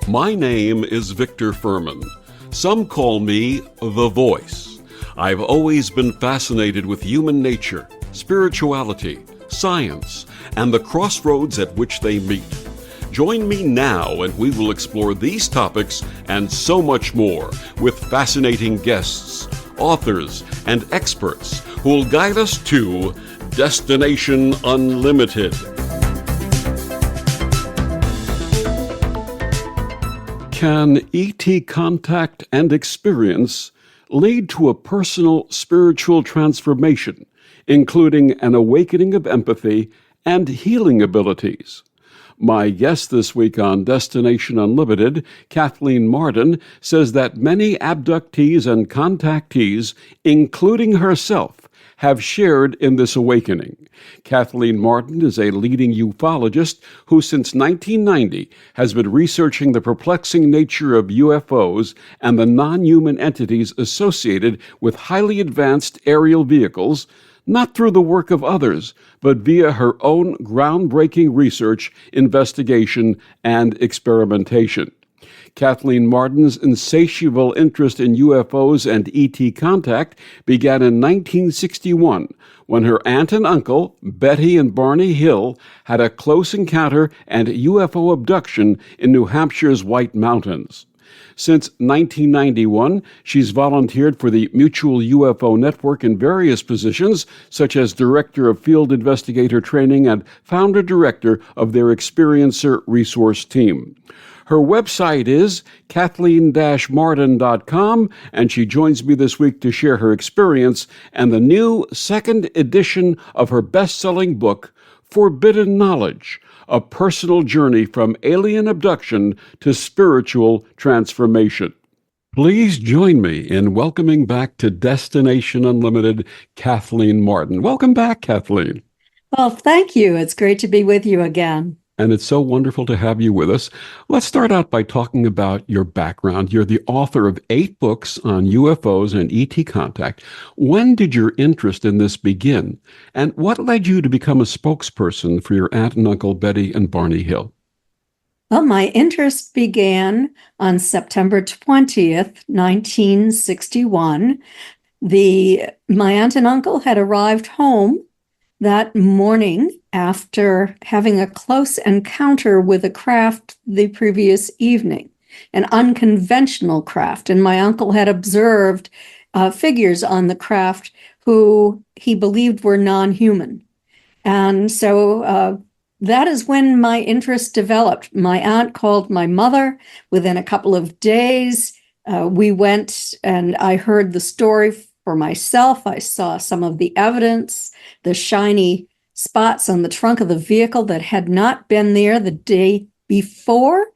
My name is Victor Furman. Some call me the Voice. I've always been fascinated with human nature, spirituality, science, and the crossroads at which they meet. Join me now and we will explore these topics and so much more with fascinating guests, authors, and experts who will guide us to Destination Unlimited. Can ET contact and experience lead to a personal spiritual transformation, including an awakening of empathy and healing abilities? My guest this week on Destination Unlimited, Kathleen Marden, says that many abductees and contactees, including herself, have shared in this awakening. Kathleen Marden is a leading ufologist who since 1990 has been researching the perplexing nature of UFOs and the non-human entities associated with highly advanced aerial vehicles, not through the work of others, but via her own groundbreaking research, investigation, and experimentation. Kathleen Marden's insatiable interest in UFOs and ET contact began in 1961 when her aunt and uncle, Betty and Barney Hill, had a close encounter and UFO abduction in New Hampshire's White Mountains. Since 1991, she's volunteered for the Mutual UFO Network in various positions, such as Director of Field Investigator Training and Founder-Director of their Experiencer Resource Team. Her website is kathleen-marden.com, and she joins me this week to share her experience and the new second edition of her best-selling book, Forbidden Knowledge, a personal journey from alien abduction to spiritual transformation. Please join me in welcoming back to Destination Unlimited, Kathleen Marden. Welcome back, Kathleen. Well, thank you. It's great to be with you again. And it's so wonderful to have you with us. Let's start out by talking about your background. You're the author of 8 books on UFOs and ET contact. When did your interest in this begin? And what led you to become a spokesperson for your aunt and uncle Betty and Barney Hill? Well, my interest began on September 20th, 1961. My aunt and uncle had arrived home that morning after having a close encounter with a craft the previous evening, an unconventional craft. And my uncle had observed figures on the craft who he believed were non-human. And so that is when my interest developed. My aunt called my mother. Within a couple of days, we went and I heard the story for myself. I saw some of the evidence, the shiny spots on the trunk of the vehicle that had not been there the day before,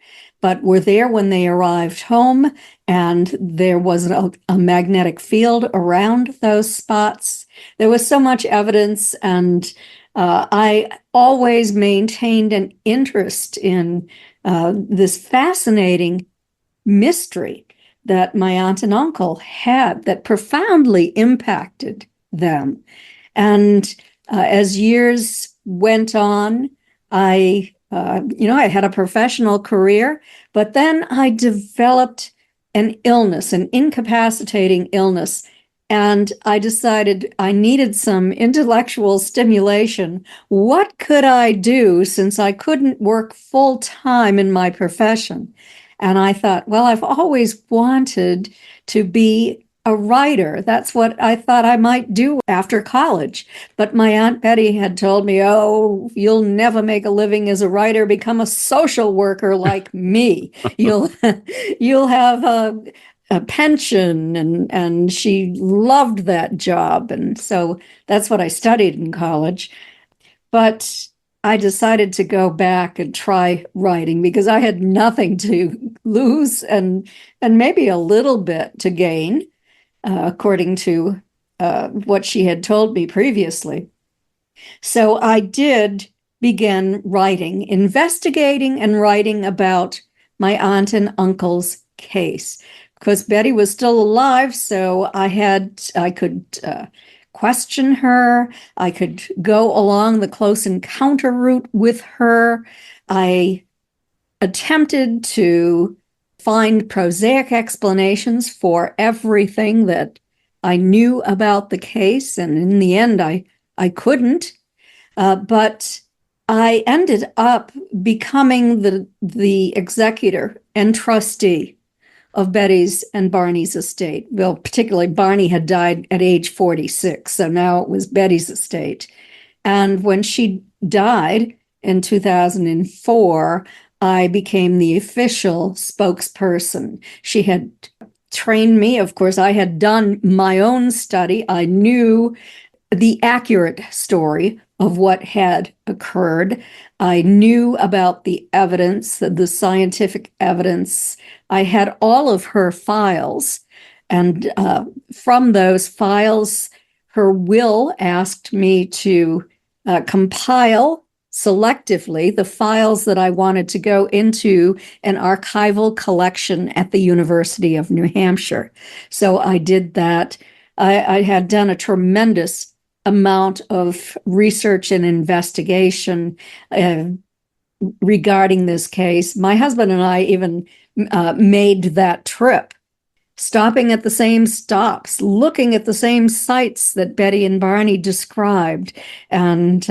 but were there when they arrived home. And there was a magnetic field around those spots. There was so much evidence, and I always maintained an interest in this fascinating mystery that my aunt and uncle had that profoundly impacted them. And as years went on, I had a professional career, but then I developed an illness, an incapacitating illness, and I decided I needed some intellectual stimulation. What could I do since I couldn't work full time in my profession? And I thought, well, I've always wanted to be a writer. That's what I thought I might do after college. But my Aunt Betty had told me, oh, you'll never make a living as a writer. Become a social worker like me. You'll have a pension. And she loved that job. And so that's what I studied in college. But I decided to go back and try writing because I had nothing to lose and maybe a little bit to gain, according to what she had told me previously. So I did begin writing, investigating and writing about my aunt and uncle's case because Betty was still alive. So I could question her. I could go along the close encounter route with her. I attempted to find prosaic explanations for everything that I knew about the case, and in the end, I couldn't. But I ended up becoming the executor and trustee of Betty's and Barney's estate. Well, particularly Barney had died at age 46, so now it was Betty's estate. And when she died in 2004, I became the official spokesperson. She had trained me. Of course, I had done my own study. I knew the accurate story of what had occurred. I knew about the evidence, the scientific evidence. I had all of her files. And from those files, her will asked me to compile selectively the files that I wanted to go into an archival collection at the University of New Hampshire. So I did that. I had done a tremendous amount of research and investigation regarding this case. My husband and I even made that trip, stopping at the same stops, looking at the same sites that Betty and Barney described, and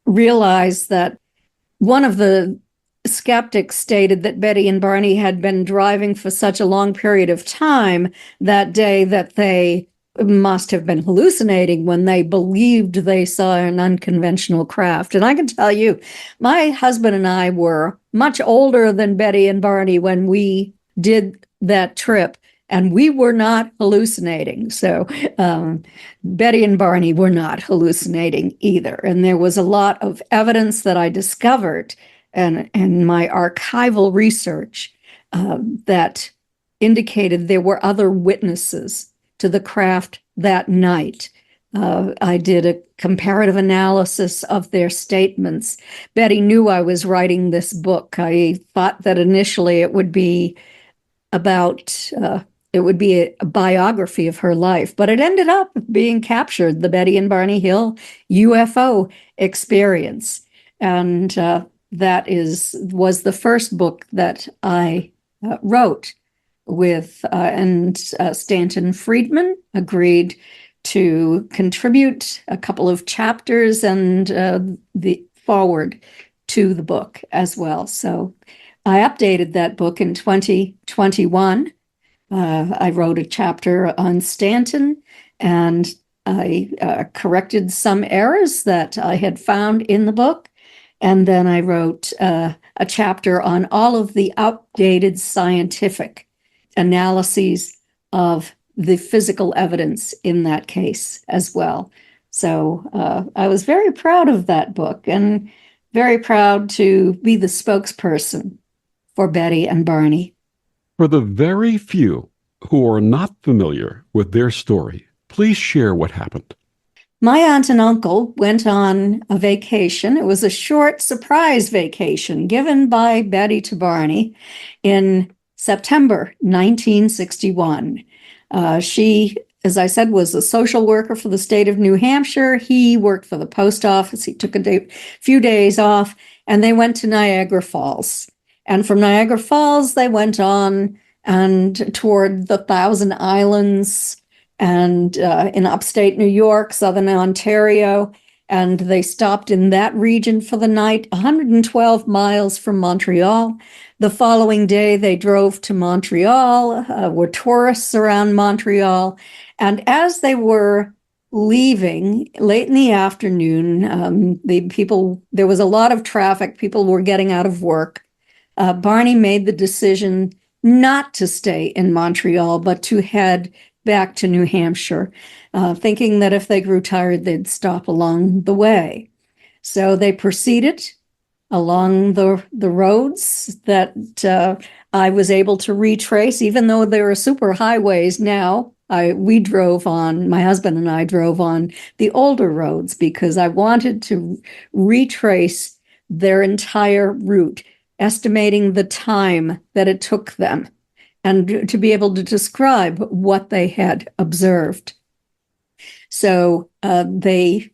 realized that one of the skeptics stated that Betty and Barney had been driving for such a long period of time that day that they must have been hallucinating when they believed they saw an unconventional craft. And I can tell you, my husband and I were much older than Betty and Barney when we did that trip, and we were not hallucinating. So Betty and Barney were not hallucinating either. And there was a lot of evidence that I discovered and my archival research that indicated there were other witnesses to the craft that night. I did a comparative analysis of their statements. Betty knew I was writing this book. I thought that initially it would be about, it would be a biography of her life, but it ended up being captured, the Betty and Barney Hill UFO experience. And that was the first book that I wrote with, and Stanton Friedman agreed to contribute a couple of chapters and the forward to the book as well. So I updated that book in 2021. I wrote a chapter on Stanton, and I corrected some errors that I had found in the book. And then I wrote a chapter on all of the updated scientific analyses of the physical evidence in that case as well. So I was very proud of that book and very proud to be the spokesperson for Betty and Barney. For the very few who are not familiar with their story, please share what happened. My aunt and uncle went on a vacation. It was a short surprise vacation given by Betty to Barney in September 1961. She, as I said, was a social worker for the state of New Hampshire. He worked for the post office. He took a few days off, and they went to Niagara Falls. And from Niagara Falls, they went on and toward the Thousand Islands and in upstate New York, southern Ontario. And they stopped in that region for the night, 112 miles from Montreal. The following day, they drove to Montreal, were tourists around Montreal. And as they were leaving late in the afternoon, there was a lot of traffic. People were getting out of work. Barney made the decision not to stay in Montreal, but to head back to New Hampshire, thinking that if they grew tired, they'd stop along the way. So they proceeded along the roads that I was able to retrace, even though there are super highways now. My husband and I drove on the older roads because I wanted to retrace their entire route, estimating the time that it took them and to be able to describe what they had observed. So they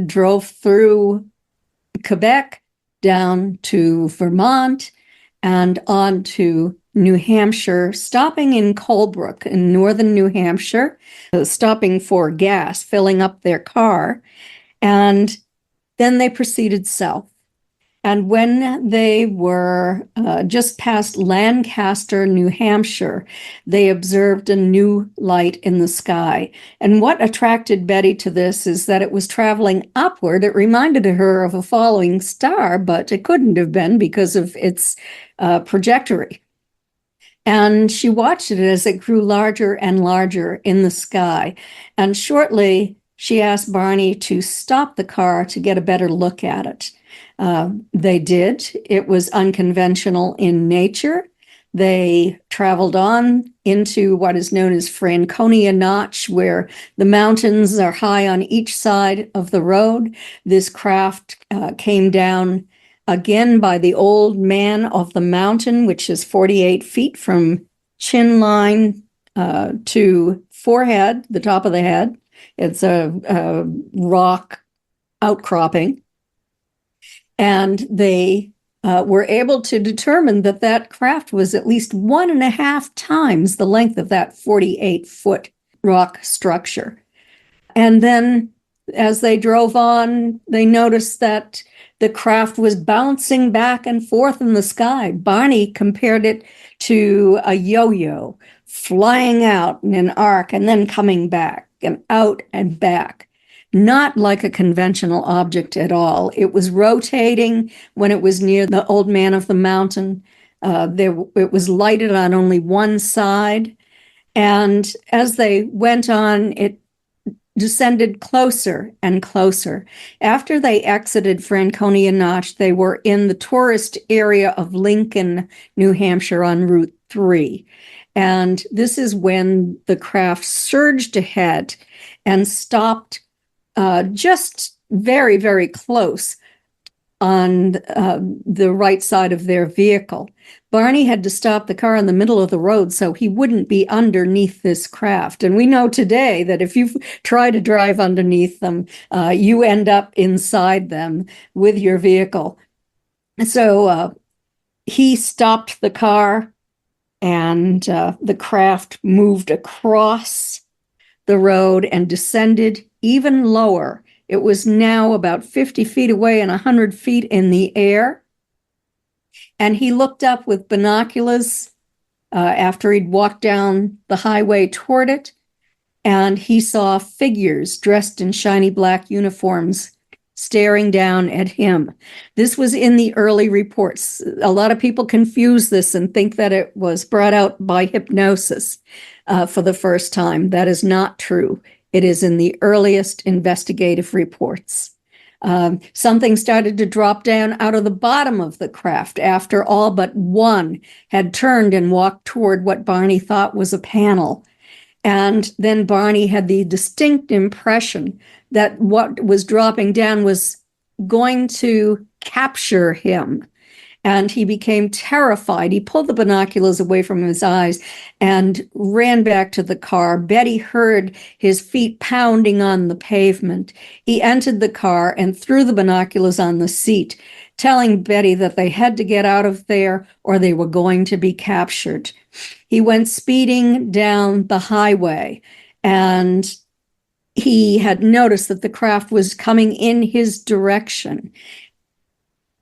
drove through Quebec down to Vermont and on to New Hampshire, stopping in Colebrook in northern New Hampshire, stopping for gas, filling up their car, and then they proceeded south. And when they were just past Lancaster, New Hampshire, they observed a new light in the sky. And what attracted Betty to this is that it was traveling upward. It reminded her of a falling star, but it couldn't have been because of its trajectory. And she watched it as it grew larger and larger in the sky. And shortly, she asked Barney to stop the car to get a better look at it. They did. It was unconventional in nature. They traveled on into what is known as Franconia Notch, where the mountains are high on each side of the road. This craft came down again by the old man of the mountain, which is 48 feet from chin line to forehead, the top of the head. It's a rock outcropping. And they were able to determine that that craft was at least 1.5 times the length of that 48-foot rock structure. And then as they drove on, they noticed that the craft was bouncing back and forth in the sky. Barney compared it to a yo-yo, flying out in an arc and then coming back and out and back. Not like a conventional object at all. It was rotating when it was near the old man of the mountain. It was lighted on only one side. And as they went on, it descended closer and closer. After they exited Franconia Notch, they were in the tourist area of Lincoln, New Hampshire on Route 3. And this is when the craft surged ahead and stopped just very, very close on the right side of their vehicle. Barney had to stop the car in the middle of the road so he wouldn't be underneath this craft. And we know today that if you try to drive underneath them, you end up inside them with your vehicle. So he stopped the car, and the craft moved across the road and descended even lower. It was now about 50 feet away and 100 feet in the air. And he looked up with binoculars after he'd walked down the highway toward it, and he saw figures dressed in shiny black uniforms staring down at him. This was in the early reports. A lot of people confuse this and think that it was brought out by hypnosis for the first time. That is not true. It is in the earliest investigative reports. Something started to drop down out of the bottom of the craft after all but one had turned and walked toward what Barney thought was a panel. And then Barney had the distinct impression that what was dropping down was going to capture him. And he became terrified. He pulled the binoculars away from his eyes and ran back to the car. Betty heard his feet pounding on the pavement. He entered the car and threw the binoculars on the seat, telling Betty that they had to get out of there or they were going to be captured. He went speeding down the highway, and he had noticed that the craft was coming in his direction.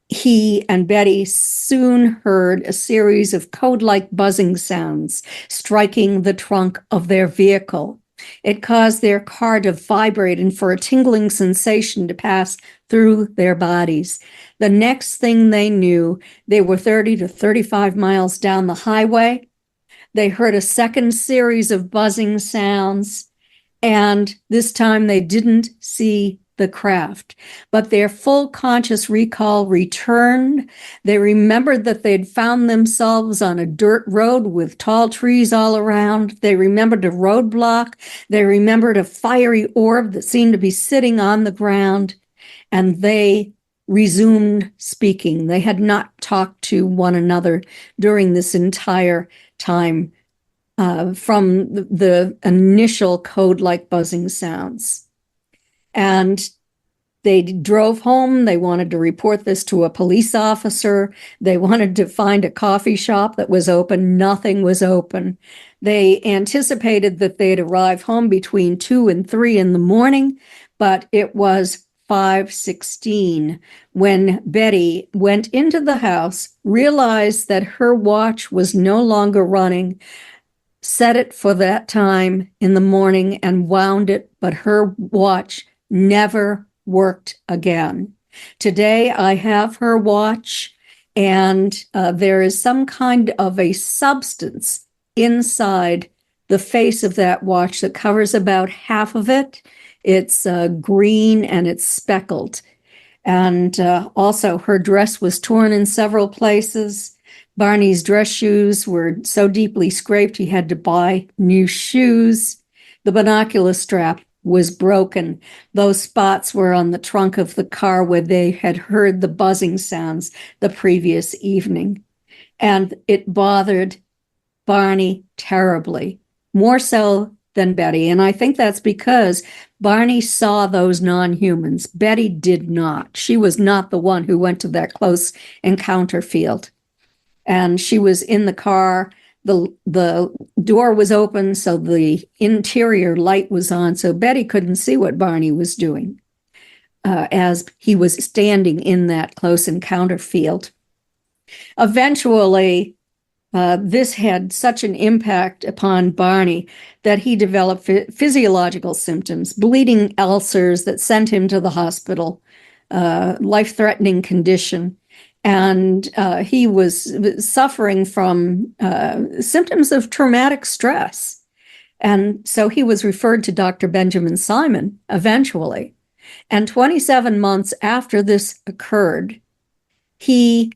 He and Betty soon heard a series of code-like buzzing sounds striking the trunk of their vehicle. It caused their car to vibrate and for a tingling sensation to pass through their bodies. The next thing they knew, they were 30 to 35 miles down the highway. They heard a second series of buzzing sounds, and this time they didn't see the craft, but their full conscious recall returned. They remembered that they'd found themselves on a dirt road with tall trees all around. They remembered a roadblock. They remembered a fiery orb that seemed to be sitting on the ground, and they resumed speaking. They had not talked to one another during this entire time from the initial code-like buzzing sounds. And they drove home. They wanted to report this to a police officer. They wanted to find a coffee shop that was open. Nothing was open. They anticipated that they'd arrive home between 2 and 3 in the morning, but it was 5:16 when Betty went into the house, realized that her watch was no longer running, set it for that time in the morning and wound it, but her watch never worked again. Today, I have her watch, and there is some kind of a substance inside the face of that watch that covers about half of it. It's green and it's speckled. And also, her dress was torn in several places. Barney's dress shoes were so deeply scraped he had to buy new shoes. The binocular strap was broken. Those spots were on the trunk of the car where they had heard the buzzing sounds the previous evening. And it bothered Barney terribly, more so than Betty. And I think that's because Barney saw those non-humans. Betty did not. She was not the one who went to that close encounter field. And she was in the car. The door was open, so the interior light was on, so Betty couldn't see what Barney was doing as he was standing in that close encounter field. Eventually, this had such an impact upon Barney that he developed physiological symptoms, bleeding ulcers that sent him to the hospital, life-threatening condition. And he was suffering from symptoms of traumatic stress. And so he was referred to Dr. Benjamin Simon eventually. And 27 months after this occurred, he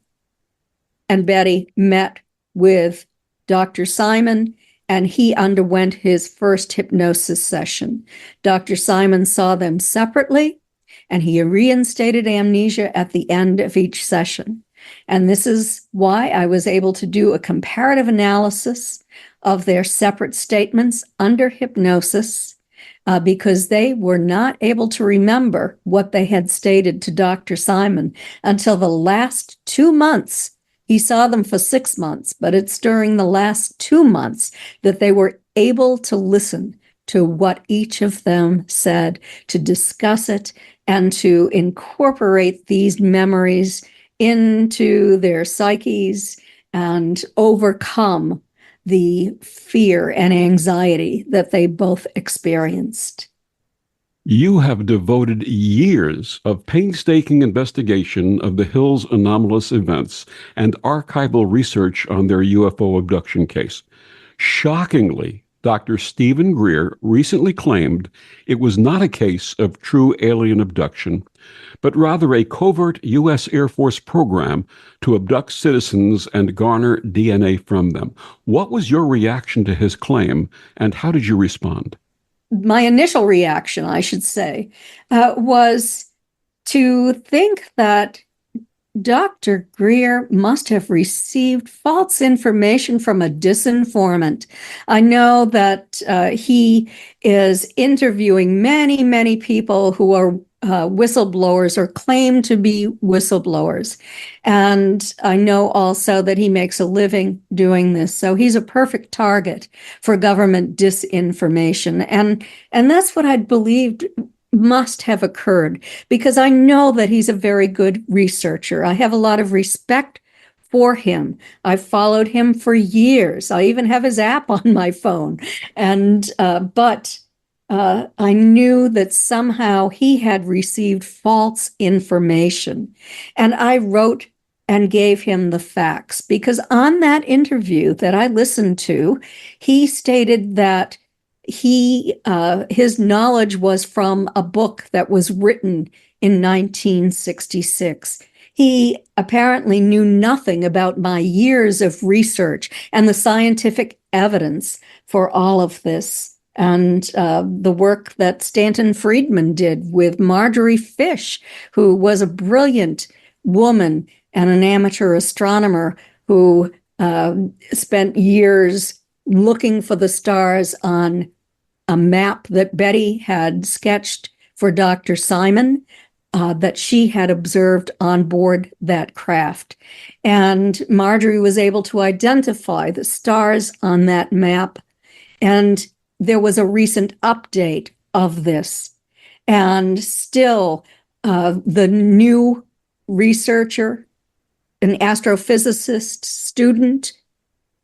and Betty met with Dr. Simon, and he underwent his first hypnosis session. Dr. Simon saw them separately, and he reinstated amnesia at the end of each session. And this is why I was able to do a comparative analysis of their separate statements under hypnosis, because they were not able to remember what they had stated to Dr. Simon until the last 2 months. He saw them for 6 months, but it's during the last 2 months that they were able to listen to what each of them said, to discuss it, and to incorporate these memories into their psyches and overcome the fear and anxiety that they both experienced. You have devoted years of painstaking investigation of the Hills anomalous events and archival research on their UFO abduction case. Shockingly, Dr. Stephen Greer recently claimed it was not a case of true alien abduction, but rather a covert U.S. Air Force program to abduct citizens and garner DNA from them. What was your reaction to his claim, and how did you respond? My initial reaction, I should say, was to think that Dr. Greer must have received false information from a disinformant. I know that he is interviewing many, many people who are whistleblowers or claim to be whistleblowers. And I know also that he makes a living doing this. So he's a perfect target for government disinformation. And that's what I believed must have occurred, because I know that he's a very good researcher. I have a lot of respect for him. I've followed him for years. I even have his app on my phone. And but I knew that somehow he had received false information. And I wrote and gave him the facts, because on that interview that I listened to, he stated that his knowledge was from a book that was written in 1966. He apparently knew nothing about my years of research and the scientific evidence for all of this, and the work that Stanton Friedman did with Marjorie Fish, who was a brilliant woman and an amateur astronomer who spent years looking for the stars on a map that Betty had sketched for for Dr. Simon that she had observed on board that craft. And Marjorie was able to identify the stars on that map. And there was a recent update of this. And still, the new researcher, an astrophysicist student,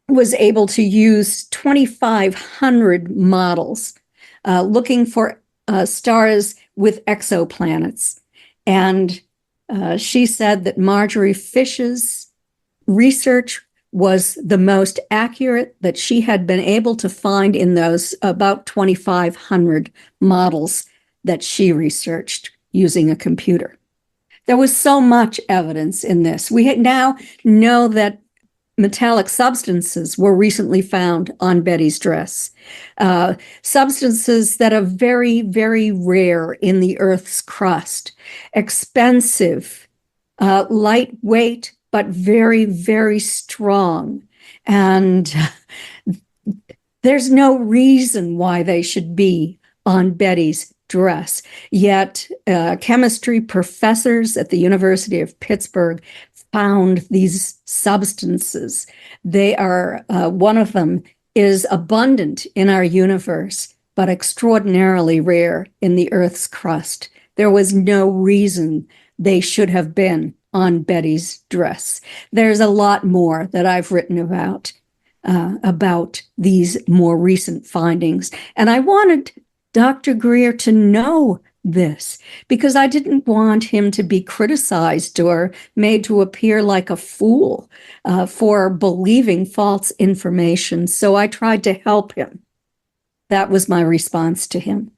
was able to use 2,500 models looking for stars with exoplanets. And she said that Marjorie Fish's research was the most accurate that she had been able to find in those about 2,500 models that she researched using a computer. There was so much evidence in this. We now know that metallic substances were recently found on Betty's dress. Substances that are very, very rare in the Earth's crust. Expensive, lightweight, but very, very strong. And there's no reason why they should be on Betty's dress. Yet chemistry professors at the University of Pittsburgh found these substances. They are, one of them is abundant in our universe, but extraordinarily rare in the Earth's crust. There was no reason they should have been on Betty's dress. There's a lot more that I've written about these more recent findings. And I wanted Dr. Greer to know this because I didn't want him to be criticized or made to appear like a fool for believing false information. So I tried to help him. That was my response to him.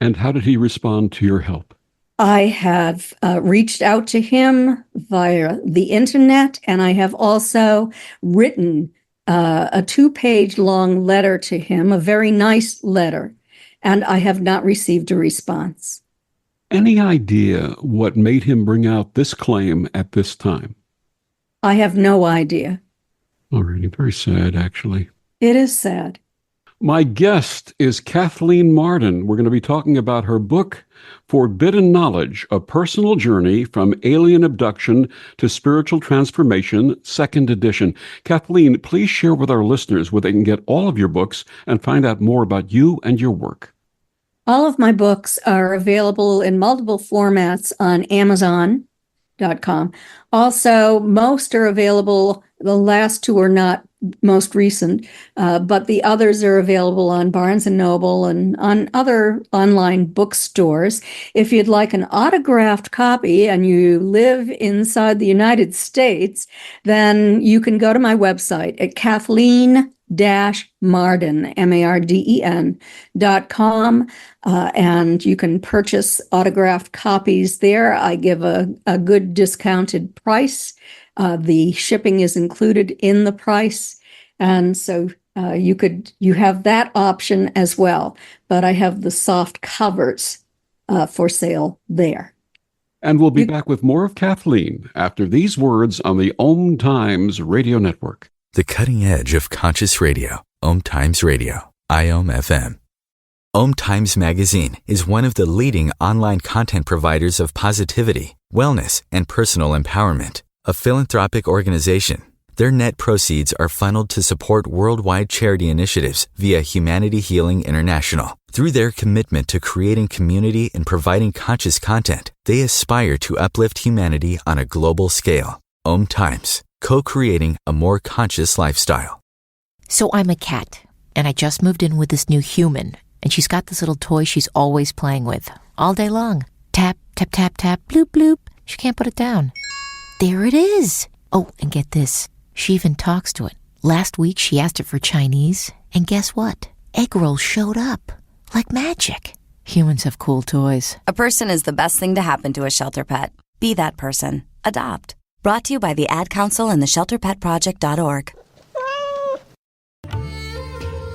And how did he respond to your help? I have reached out to him via the internet, and I have also written a 2-page long letter to him, a very nice letter, and I have not received a response. Any idea what made him bring out this claim at this time? I have no idea. Alrighty, very sad, actually. It is sad. My guest is Kathleen Marden. We're going to be talking about her book, Forbidden Knowledge, A Personal Journey from Alien Abduction to Spiritual Transformation, 2nd edition. Kathleen, please share with our listeners where they can get all of your books and find out more about you and your work. All of my books are available in multiple formats on Amazon.com. Also, most are available. The last 2 are not most recent, but the others are available on Barnes & Noble and on other online bookstores. If you'd like an autographed copy and you live inside the United States, then you can go to my website at Kathleen-Marden, Marden.com, and you can purchase autographed copies there. I give a good discounted price. The shipping is included in the price. And so you have that option as well. But I have the soft covers for sale there. And we'll be back with more of Kathleen after these words on the Om Times Radio Network. The cutting edge of conscious radio, Om Times Radio, IOM FM. Om Times Magazine is one of the leading online content providers of positivity, wellness, and personal empowerment. A philanthropic organization, their net proceeds are funneled to support worldwide charity initiatives via Humanity Healing International. Through their commitment to creating community and providing conscious content, they aspire to uplift humanity on a global scale. Om Times, co-creating a more conscious lifestyle. So I'm a cat, and I just moved in with this new human, and she's got this little toy she's always playing with, all day long. Tap, tap, tap, tap, bloop, bloop. She can't put it down. There it is. Oh, and get this. She even talks to it. Last week, she asked it for Chinese, and guess what? Egg rolls showed up. Like magic. Humans have cool toys. A person is the best thing to happen to a shelter pet. Be that person. Adopt. Brought to you by the Ad Council and the ShelterPetProject.org.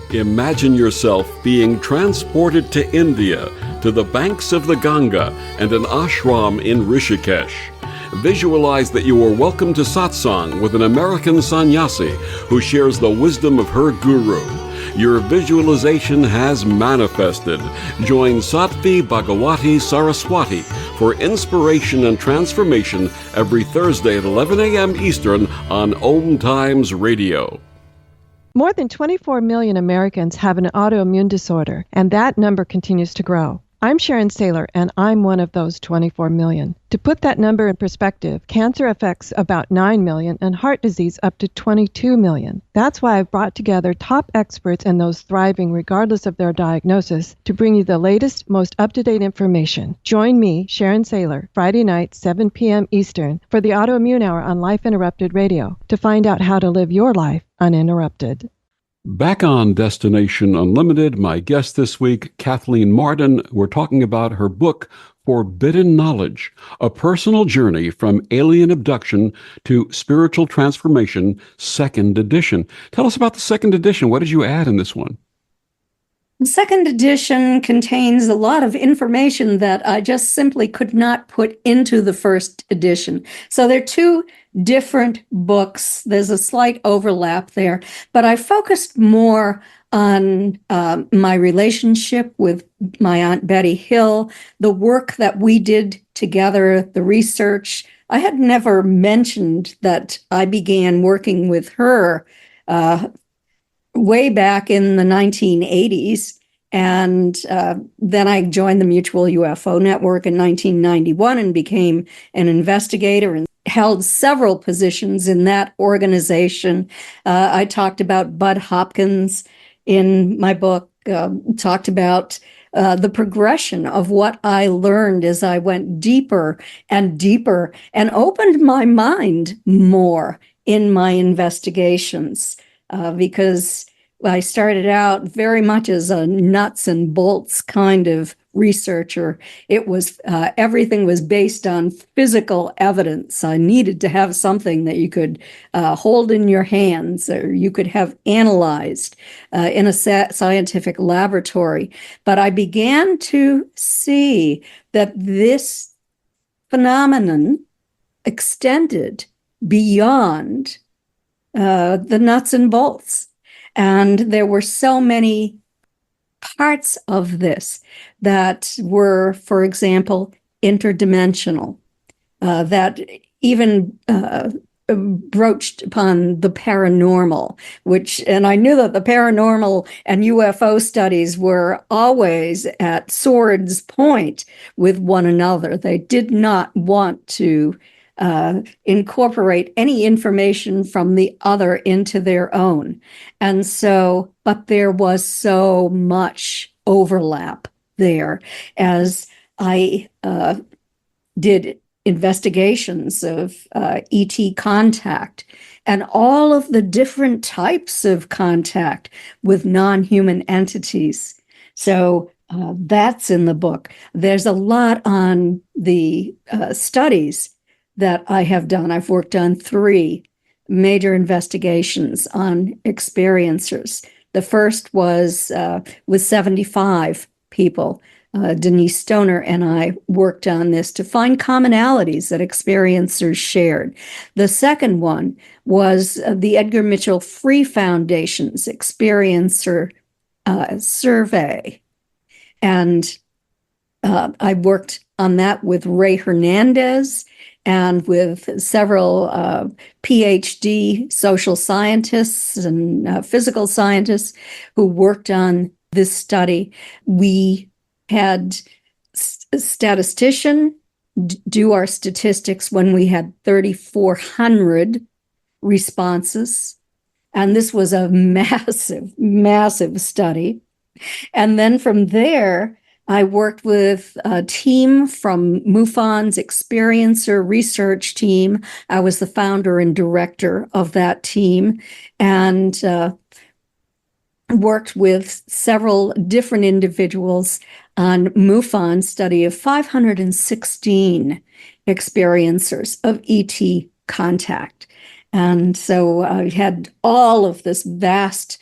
Imagine yourself being transported to India, to the banks of the Ganga and an ashram in Rishikesh. Visualize that you are welcome to satsang with an American sannyasi who shares the wisdom of her guru. Your visualization has manifested. Join Sattvi Bhagawati Saraswati for inspiration and transformation every Thursday at 11 a.m. Eastern on Om Times Radio. More than 24 million Americans have an autoimmune disorder, and that number continues to grow. I'm Sharon Saylor, and I'm one of those 24 million. To put that number in perspective, cancer affects about 9 million and heart disease up to 22 million. That's why I've brought together top experts and those thriving regardless of their diagnosis to bring you the latest, most up-to-date information. Join me, Sharon Saylor, Friday night, 7 p.m. Eastern, for the Autoimmune Hour on Life Interrupted Radio to find out how to live your life uninterrupted. Back on Destination Unlimited, my guest this week, Kathleen Marden. We're talking about her book, Forbidden Knowledge, a personal journey from alien abduction to spiritual transformation, second edition. Tell us about the second edition. What did you add in this one? The second edition contains a lot of information that I just simply could not put into the first edition. So they're two different books. There's a slight overlap there, but I focused more on my relationship with my Aunt Betty Hill, the work that we did together, the research. I had never mentioned that I began working with her way back in the 1980s. And then I joined the Mutual UFO Network in 1991 and became an investigator and held several positions in that organization. I talked about Bud Hopkins in my book, talked about the progression of what I learned as I went deeper and deeper and opened my mind more in my investigations. Because I started out very much as a nuts and bolts kind of researcher. It was everything was based on physical evidence. I needed to have something that you could hold in your hands or you could have analyzed in a scientific laboratory. But I began to see that this phenomenon extended beyond the nuts and bolts. And there were so many parts of this that were, for example, interdimensional, that even broached upon the paranormal, and I knew that the paranormal and UFO studies were always at sword's point with one another. They did not want to incorporate any information from the other into their own. And so, but there was so much overlap there as I did investigations of ET contact and all of the different types of contact with non-human entities. So that's in the book. There's a lot on the studies that I have done. I've worked on 3 major investigations on experiencers. The first was with 75 people. Denise Stoner and I worked on this to find commonalities that experiencers shared. The second one was the Edgar Mitchell Free Foundation's experiencer survey. And I worked on that with Ray Hernandez and with several PhD social scientists and physical scientists who worked on this study. We had a statistician do our statistics when we had 3,400 responses. And this was a massive, massive study. And then from there, I worked with a team from MUFON's Experiencer Research Team. I was the founder and director of that team and worked with several different individuals on MUFON's study of 516 experiencers of ET contact. And so I had all of this vast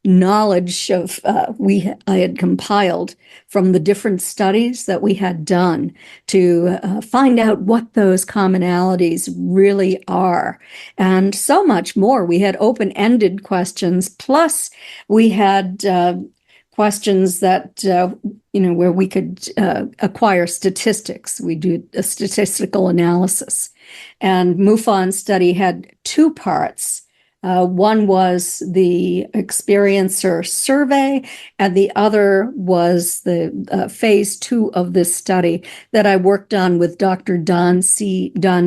knowledge of I had compiled from the different studies that we had done to find out what those commonalities really are, and so much more. We had open-ended questions, plus we had questions that where we could acquire statistics. We do a statistical analysis, and MUFON study had two parts. One was the experiencer survey, and the other was the phase 2 of this study that I worked on with Dr. Don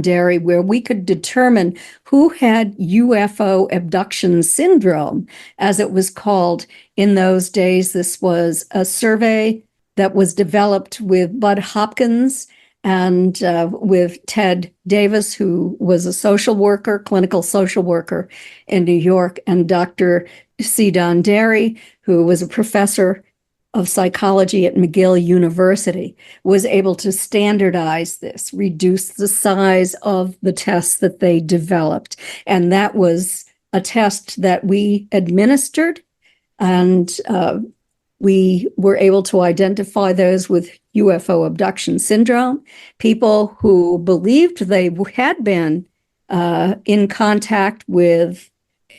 Derry, where we could determine who had UFO abduction syndrome, as it was called in those days. This was a survey that was developed with Bud Hopkins and with Ted Davis, who was a social worker, clinical social worker in New York, and Dr. C. Don Derry, who was a professor of psychology at McGill University, was able to standardize this, reduce the size of the tests that they developed. And that was a test that we administered, and we were able to identify those with UFO abduction syndrome, people who believed they had been in contact with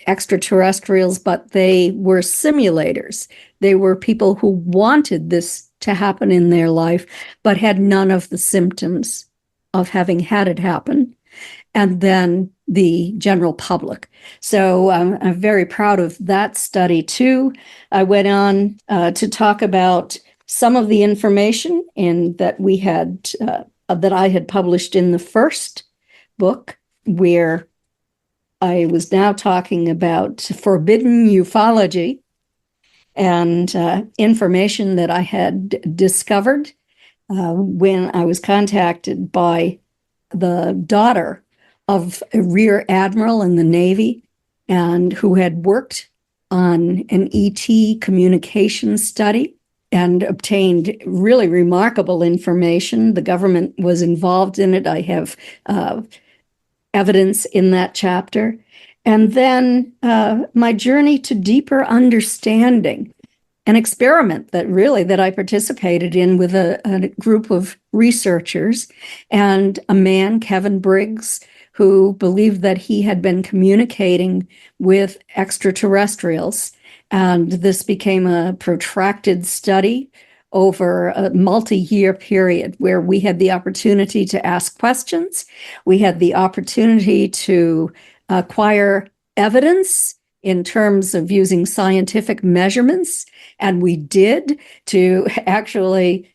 extraterrestrials, but they were simulators. They were people who wanted this to happen in their life, but had none of the symptoms of having had it happen. And then the general public. So I'm very proud of that study too. I went on to talk about some of the information that we had that I had published in the first book, where I was now talking about forbidden ufology and information that I had discovered when I was contacted by the daughter of a rear admiral in the Navy, and who had worked on an ET communication study and obtained really remarkable information. The government was involved in it. I have evidence in that chapter. And then my journey to deeper understanding, an experiment that I participated in with a group of researchers, and a man, Kevin Briggs, who believed that he had been communicating with extraterrestrials. And this became a protracted study over a multi-year period where we had the opportunity to ask questions. We had the opportunity to acquire evidence in terms of using scientific measurements. And we did, to actually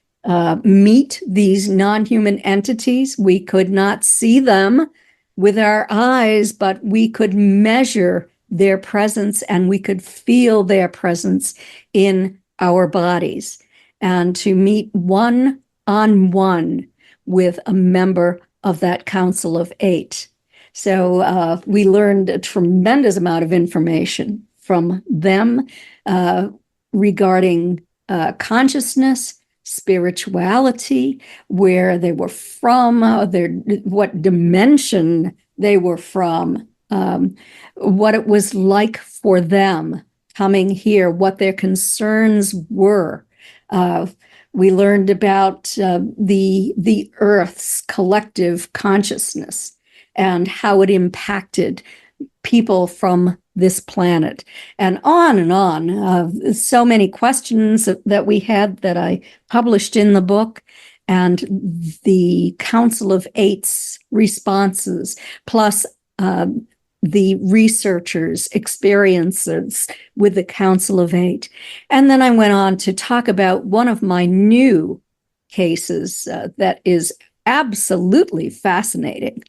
meet these non-human entities. We could not see them with our eyes, but we could measure their presence and we could feel their presence in our bodies. And to meet one-on-one with a member of that Council of Eight. So we learned a tremendous amount of information from them regarding consciousness, spirituality, where they were from, what dimension they were from, what it was like for them coming here, what their concerns were. We learned about the Earth's collective consciousness and how it impacted people from this planet, and on and on. So many questions that we had that I published in the book, and the Council of Eight's responses, plus the researchers' experiences with the Council of Eight. And then I went on to talk about one of my new cases that is absolutely fascinating.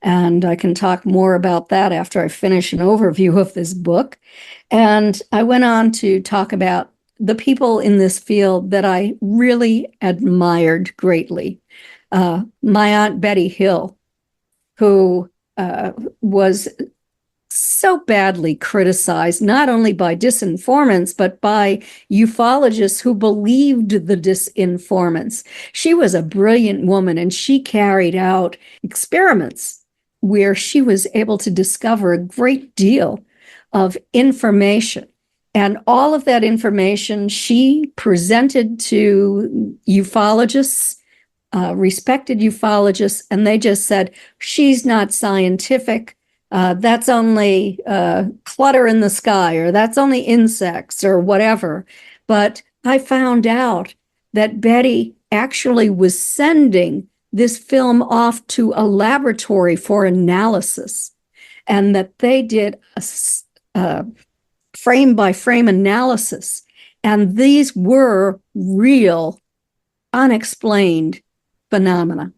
And I can talk more about that after I finish an overview of this book. And I went on to talk about the people in this field that I really admired greatly. My Aunt Betty Hill, who was so badly criticized, not only by disinformants, but by ufologists who believed the disinformants. She was a brilliant woman, and she carried out experiments where she was able to discover a great deal of information And all of that information she presented to ufologists, respected ufologists, and they just said, she's not scientific. That's only clutter in the sky, or that's only insects, or whatever. But I found out that Betty actually was sending this film off to a laboratory for analysis, and that they did a frame by frame analysis. And these were real, unexplained phenomena.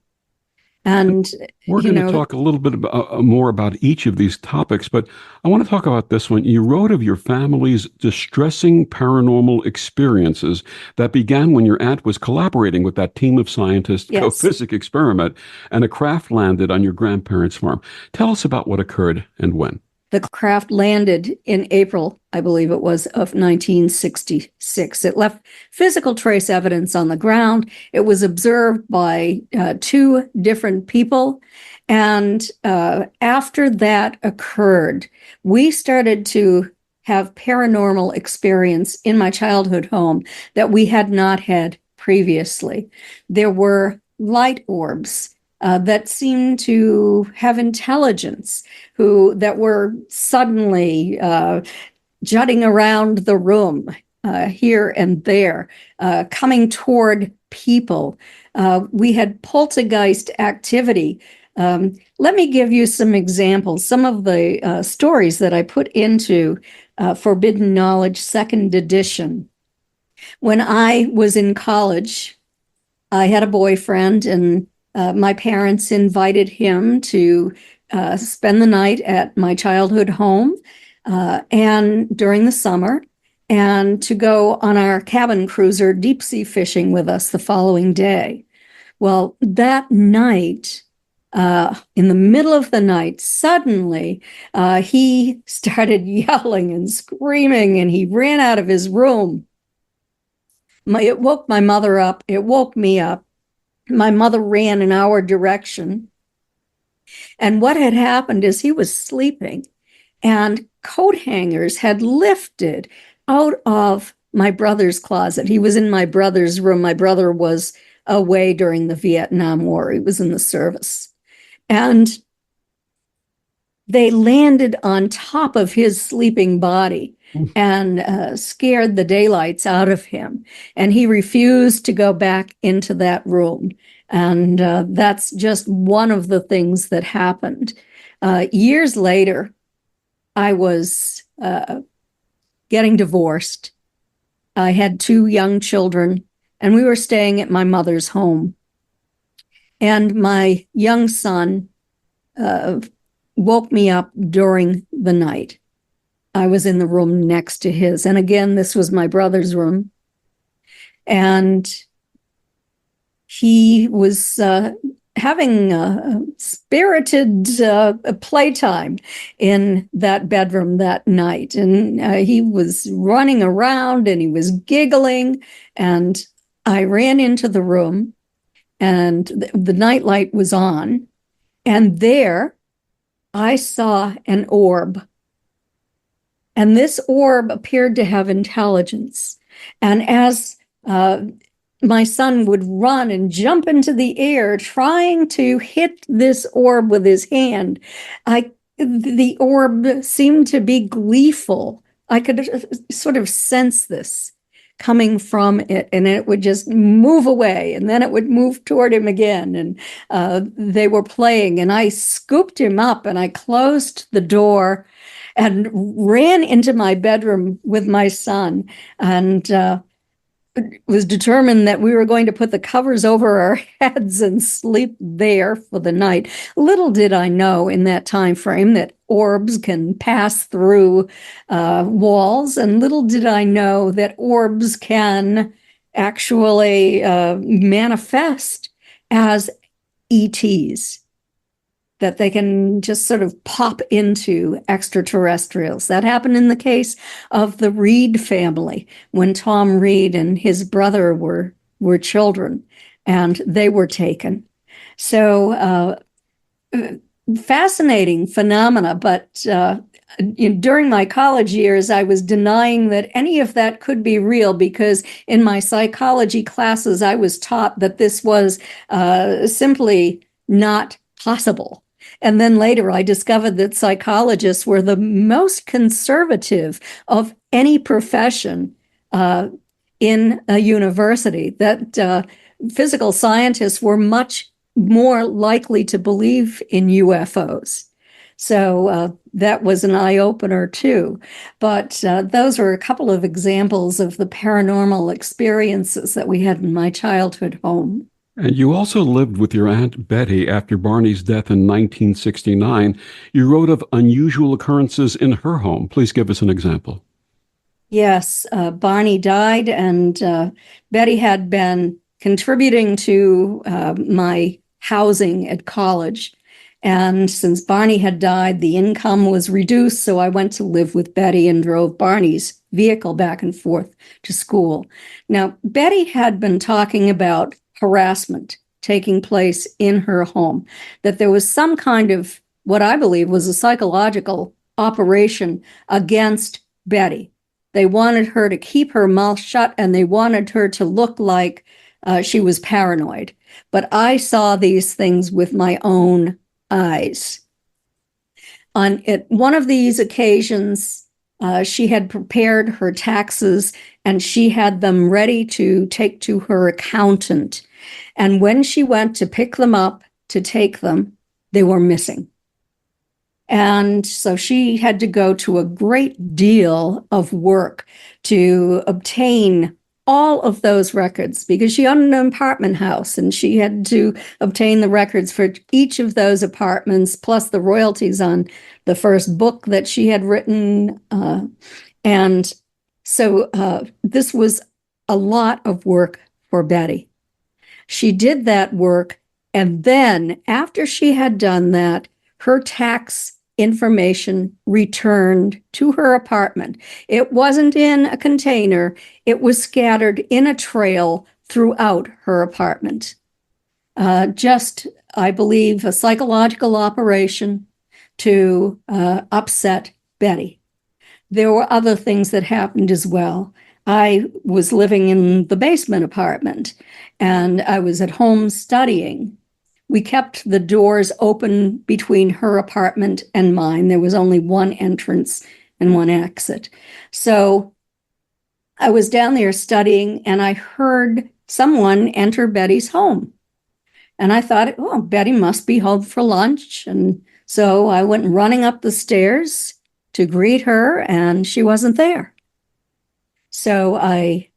And we're going to talk a little bit more about each of these topics, but I want to talk about this one. You wrote of your family's distressing paranormal experiences that began when your aunt was collaborating with that team of scientists, Yes. co-physic experiment, and a craft landed on your grandparents' farm. Tell us about what occurred and when. The craft landed in April, I believe it was, of 1966. It left physical trace evidence on the ground. It was observed by two different people. And after that occurred, we started to have paranormal experience in my childhood home that we had not had previously. There were light orbs that seemed to have intelligence, that were suddenly jutting around the room here and there, coming toward people. We had poltergeist activity. Let me give you some examples. Some of the stories that I put into Forbidden Knowledge, second edition. When I was in college, I had a boyfriend, and my parents invited him to spend the night at my childhood home and during the summer, and to go on our cabin cruiser deep sea fishing with us the following day. Well, that night, in the middle of the night, suddenly he started yelling and screaming, and he ran out of his room. It woke my mother up. It woke me up. My mother ran in our direction. And what had happened is he was sleeping, and coat hangers had lifted out of my brother's closet. He was in my brother's room. My brother was away during the Vietnam War. He was in the service. And they landed on top of his sleeping body and scared the daylights out of him. And he refused to go back into that room. And that's just one of the things that happened. Years later, I was getting divorced. I had two young children, and we were staying at my mother's home. And my young son woke me up during the night. I was in the room next to his. And again, this was my brother's room. And he was having a spirited playtime in that bedroom that night. And he was running around and he was giggling. And I ran into the room, and the nightlight was on. And there I saw an orb. And this orb appeared to have intelligence. And as my son would run and jump into the air trying to hit this orb with his hand, the orb seemed to be gleeful. I could sort of sense this coming from it, and it would just move away, and then it would move toward him again, and they were playing, and I scooped him up, and I closed the door and ran into my bedroom with my son, and was determined that we were going to put the covers over our heads and sleep there for the night. Little did I know in that time frame that orbs can pass through walls, and little did I know that orbs can actually manifest as ETs, that they can just sort of pop into extraterrestrials. That happened in the case of the Reed family, when Tom Reed and his brother were children, and they were taken. So fascinating phenomena, but during my college years, I was denying that any of that could be real, because in my psychology classes, I was taught that this was simply not possible. And then later, I discovered that psychologists were the most conservative of any profession in a university, that physical scientists were much more likely to believe in UFOs. So that was an eye-opener too. But those are a couple of examples of the paranormal experiences that we had in my childhood home. And you also lived with your Aunt Betty after Barney's death in 1969. You wrote of unusual occurrences in her home. Please give us an example. Yes, Barney died, and Betty had been contributing to my housing at college. And since Barney had died, the income was reduced, so I went to live with Betty and drove Barney's vehicle back and forth to school. Now, Betty had been talking about harassment taking place in her home, that there was some kind of what I believe was a psychological operation against Betty. They wanted her to keep her mouth shut, and they wanted her to look like she was paranoid. But I saw these things with my own eyes. On one of these occasions, she had prepared her taxes, and she had them ready to take to her accountant. And when she went to pick them up to take them, they were missing. And so she had to go to a great deal of work to obtain all of those records, because she owned an apartment house, and she had to obtain the records for each of those apartments, plus the royalties on the first book that she had written. And so this was a lot of work for Betty. She did that work, and then after she had done that, her tax information returned to her apartment. It wasn't in a container. It was scattered in a trail throughout her apartment. Just, I believe, a psychological operation to upset Betty. There were other things that happened as well. I was living in the basement apartment, and I was at home studying. We kept the doors open between her apartment and mine. There was only one entrance and one exit. So I was down there studying, and I heard someone enter Betty's home. And I thought, oh, Betty must be home for lunch. And so I went running up the stairs to greet her, and she wasn't there. So I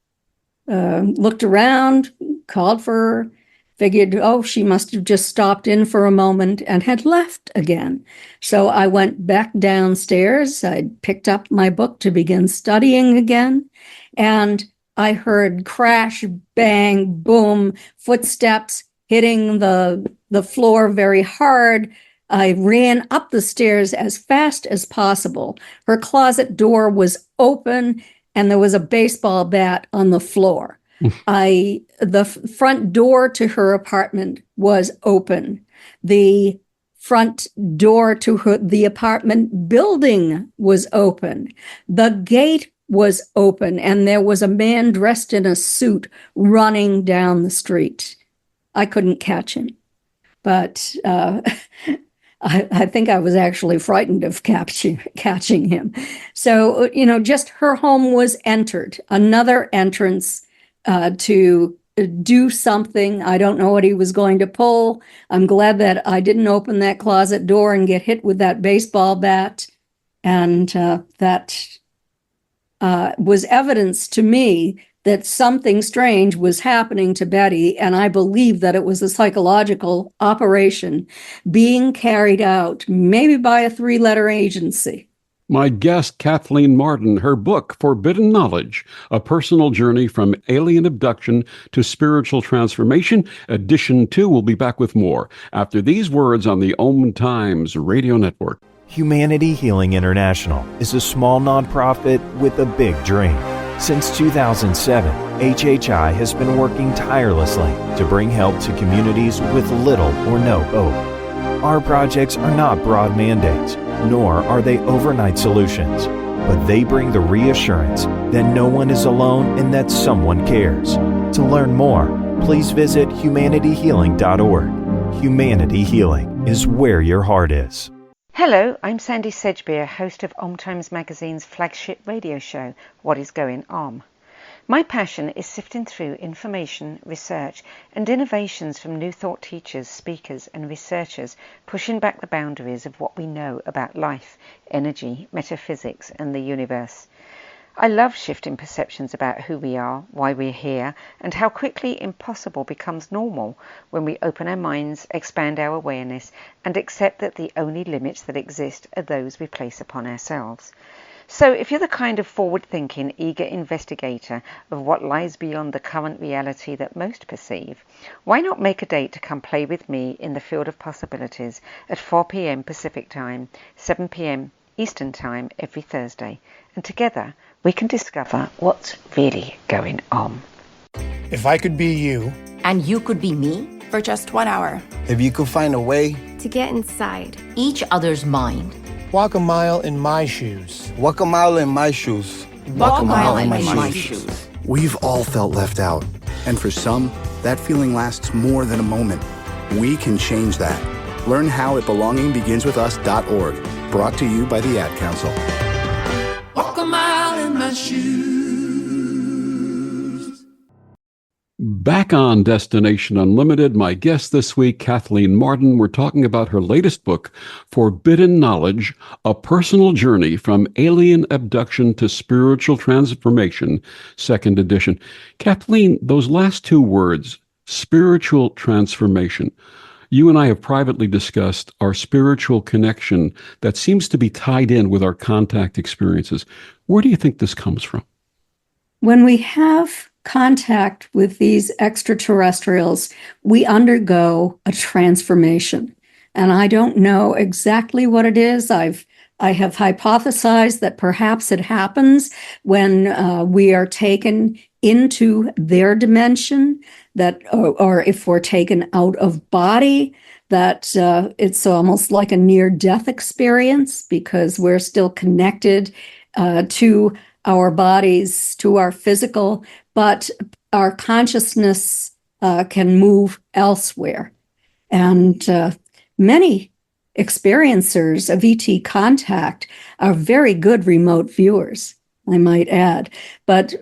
looked around, called for her, figured, oh, she must have just stopped in for a moment and had left again. So I went back downstairs. I picked up my book to begin studying again. And I heard crash, bang, boom, footsteps hitting the floor very hard. I ran up the stairs as fast as possible. Her closet door was open, and there was a baseball bat on the floor. The front door to her apartment was open. The front door to the apartment building was open. The gate was open, and there was a man dressed in a suit running down the street. I couldn't catch him, but I think I was actually frightened of catching him. So, just her home was entered, another entrance to do something. I don't know what he was going to pull. I'm glad that I didn't open that closet door and get hit with that baseball bat. And that was evidence to me that something strange was happening to Betty. And I believe that it was a psychological operation being carried out, maybe by a 3-letter agency. My guest, Kathleen Marden, her book, Forbidden Knowledge, A Personal Journey from Alien Abduction to Spiritual Transformation, Edition 2. We'll be back with more after these words on the Om Times Radio Network. Humanity Healing International is a small nonprofit with a big dream. Since 2007, HHI has been working tirelessly to bring help to communities with little or no hope. Our projects are not broad mandates, nor are they overnight solutions, but they bring the reassurance that no one is alone and that someone cares. To learn more, please visit humanityhealing.org. Humanity Healing is where your heart is. Hello, I'm Sandy Sedgbeer, host of Times Magazine's flagship radio show, What is Going On? My passion is sifting through information, research and innovations from new thought teachers, speakers and researchers pushing back the boundaries of what we know about life, energy, metaphysics and the universe. I love shifting perceptions about who we are, why we're here, and how quickly impossible becomes normal when we open our minds, expand our awareness, and accept that the only limits that exist are those we place upon ourselves. So if you're the kind of forward-thinking, eager investigator of what lies beyond the current reality that most perceive, why not make a date to come play with me in the field of possibilities at 4 p.m. Pacific Time, 7 p.m. Eastern Time every Thursday, and together we can discover what's really going on. If I could be you, and you could be me, for just 1 hour, if you could find a way to get inside each other's mind, walk a mile in my shoes. Walk a mile in my shoes. Walk a mile in my shoes. We've all felt left out, and for some, that feeling lasts more than a moment. We can change that. Learn how at belongingbeginswithus.org. Brought to you by the Ad Council. Walk a mile in my shoes. Back on Destination Unlimited, my guest this week, Kathleen Marden. We're talking about her latest book, Forbidden Knowledge, A Personal Journey from Alien Abduction to Spiritual Transformation, second edition. Kathleen, those last two words, spiritual transformation, you and I have privately discussed our spiritual connection that seems to be tied in with our contact experiences. Where do you think this comes from? When we have contact with these extraterrestrials, we undergo a transformation. And I don't know exactly what it is. I have hypothesized that perhaps it happens when we are taken into their dimension, that or if we're taken out of body, that it's almost like a near-death experience because we're still connected to our bodies, to our physical, but our consciousness can move elsewhere. And many experiencers of ET contact are very good remote viewers, I might add. But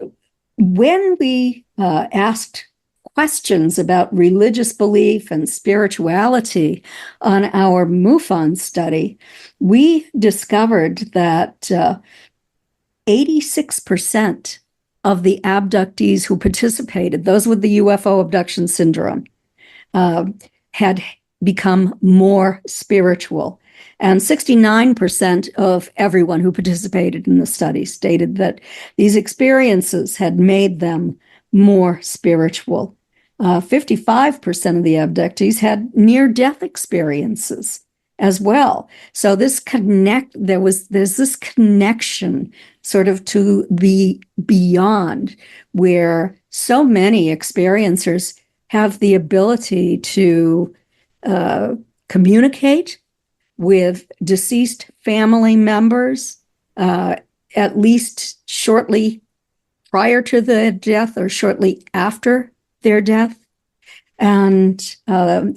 when we asked questions about religious belief and spirituality on our MUFON study, we discovered that 86% of the abductees who participated, those with the UFO abduction syndrome, had become more spiritual. And 69% of everyone who participated in the study stated that these experiences had made them more spiritual. 55% of the abductees had near-death experiences as well. So there's this connection sort of to the beyond, where so many experiencers have the ability to communicate with deceased family members, at least shortly prior to the death or shortly after their death. And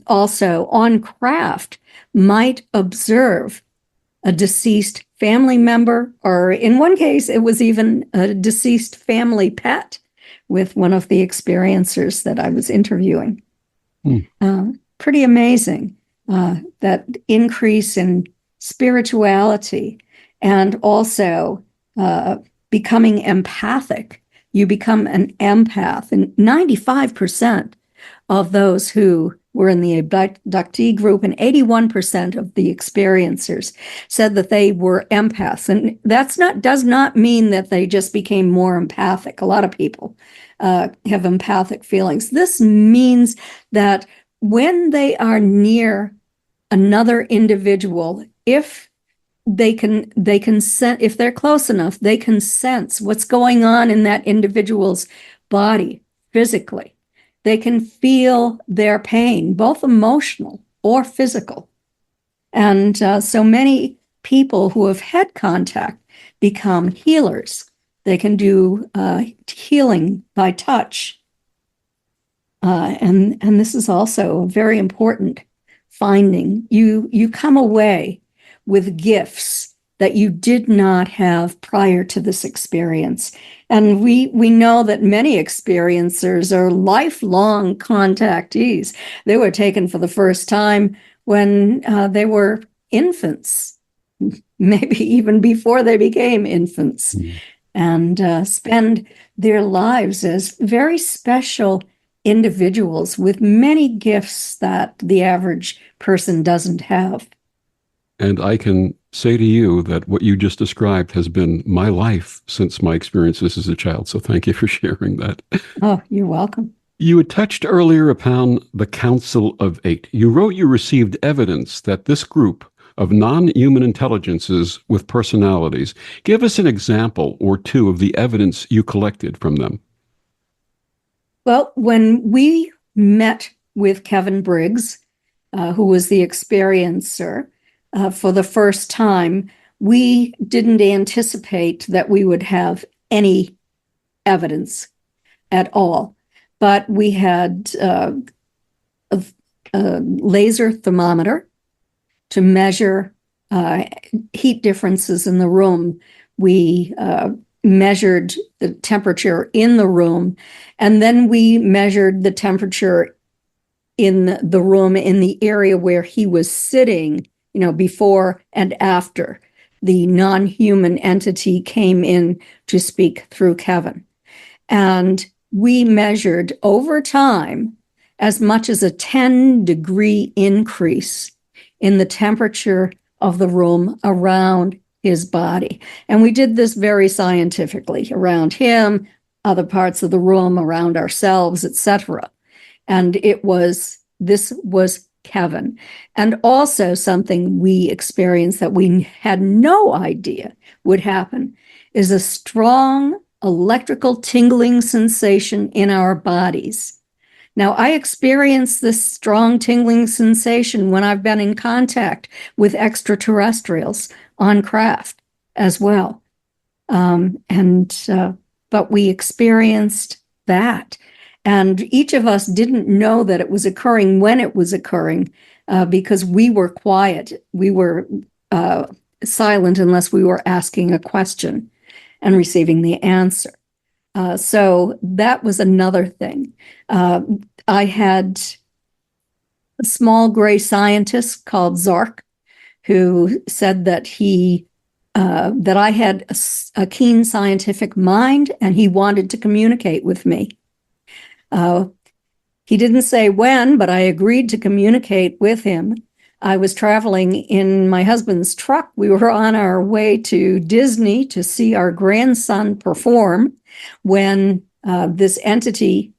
also on craft might observe a deceased family member, or in one case, it was even a deceased family pet with one of the experiencers that I was interviewing. Pretty amazing, that increase in spirituality and also becoming empathic. You become an empath, and 95% of those who were in the abductee group and 81% of the experiencers said that they were empaths. And does not mean that they just became more empathic. A lot of people have empathic feelings. This means that when they are near another individual, if they can sense, if they're close enough, they can sense what's going on in that individual's body physically. They can feel their pain, both emotional or physical. And so many people who have had contact become healers. They can do healing by touch. And this is also a very important finding. You come away with gifts that you did not have prior to this experience. And we know that many experiencers are lifelong contactees. They were taken for the first time when they were infants, maybe even before they became infants, and spend their lives as very special individuals with many gifts that the average person doesn't have. And I can say to you that what you just described has been my life since my experiences as a child. So thank you for sharing that. Oh, you're welcome. You had touched earlier upon the Council of Eight. You wrote you received evidence that this group of non-human intelligences with personalities. Give us an example or two of the evidence you collected from them. Well, when we met with Kevin Briggs, who was the experiencer, for the first time, we didn't anticipate that we would have any evidence at all. But we had a laser thermometer to measure heat differences in the room. We measured the temperature in the room, and then we measured the temperature in the room in the area where he was sitting, before and after the non-human entity came in to speak through Kevin. And we measured over time as much as a 10-degree increase in the temperature of the room around his body. And we did this very scientifically around him, other parts of the room, around ourselves, etc. And this was Kevin. And also something we experienced that we had no idea would happen is a strong electrical tingling sensation in our bodies. Now, I experienced this strong tingling sensation when I've been in contact with extraterrestrials on craft as well. But we experienced that. And each of us didn't know that it was occurring when it was occurring because we were quiet. We were silent unless we were asking a question and receiving the answer. So that was another thing. I had a small gray scientist called Zark who said that that I had a keen scientific mind and he wanted to communicate with me. He didn't say when, but I agreed to communicate with him. I was traveling in my husband's truck. We were on our way to Disney to see our grandson perform. When this entity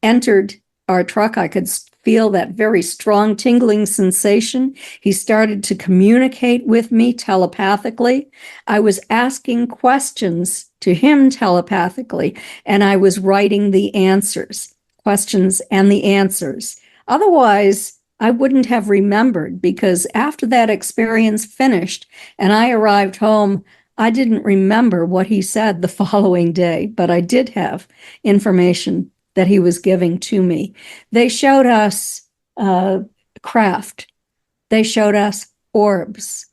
entered our truck, I could feel that very strong tingling sensation. He started to communicate with me telepathically. I was asking questions to him telepathically, and I was writing the answers, questions and the answers. Otherwise, I wouldn't have remembered, because after that experience finished and I arrived home, I didn't remember what he said the following day, but I did have information that he was giving to me. They showed us craft. They showed us orbs.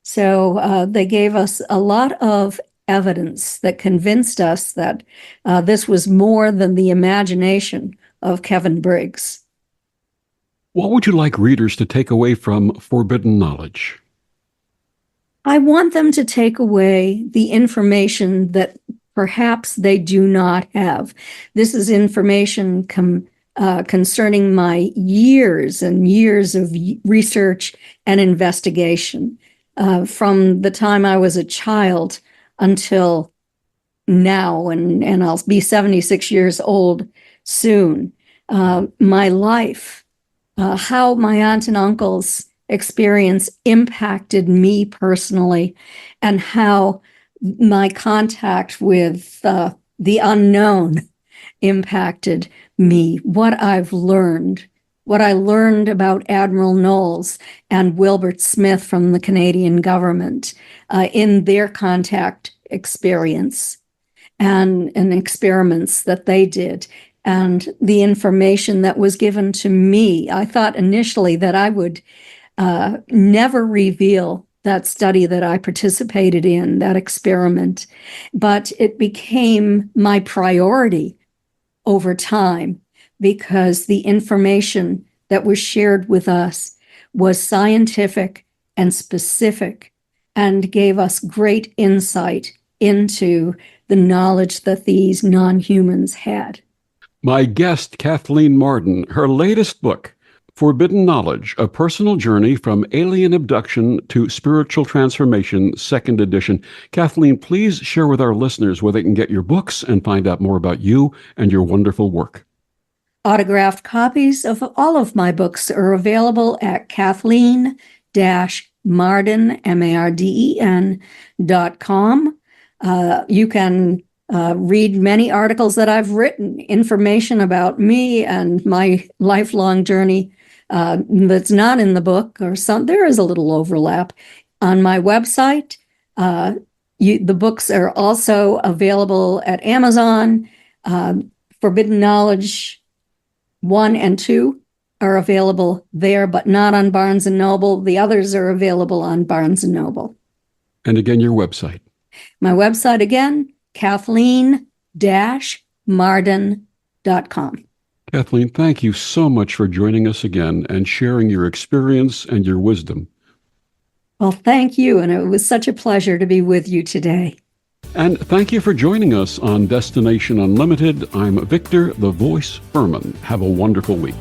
So they gave us a lot of evidence that convinced us that this was more than the imagination of Kevin Briggs. What would you like readers to take away from Forbidden Knowledge? I want them to take away the information that perhaps they do not have. This is information concerning my years and years of research and investigation from the time I was a child until now, and I'll be 76 years old soon. My life, how my aunt and uncle's experience impacted me personally, and how my contact with the unknown impacted me, what I've learned, what I learned about Admiral Knowles and Wilbert Smith from the Canadian government in their contact experience and experiments that they did, and the information that was given to me. I thought initially that I would never reveal that study that I participated in, that experiment, but it became my priority over time because the information that was shared with us was scientific and specific and gave us great insight into the knowledge that these non-humans had. My guest, Kathleen Marden, her latest book, Forbidden Knowledge, A Personal Journey from Alien Abduction to Spiritual Transformation, 2nd edition. Kathleen, please share with our listeners where they can get your books and find out more about you and your wonderful work. Autographed copies of all of my books are available at Kathleen-Marden, Marden.com. You can read many articles that I've written, information about me and my lifelong journey that's not in the book, or there is a little overlap on my website. The books are also available at Amazon. Forbidden Knowledge 1 and 2 are available there, but not on Barnes & Noble. The others are available on Barnes & Noble. And again, your website. My website again, Kathleen-Marden.com. Kathleen, thank you so much for joining us again and sharing your experience and your wisdom. Well, thank you, and it was such a pleasure to be with you today. And thank you for joining us on Destination Unlimited. I'm Victor, the Voice Furman. Have a wonderful week.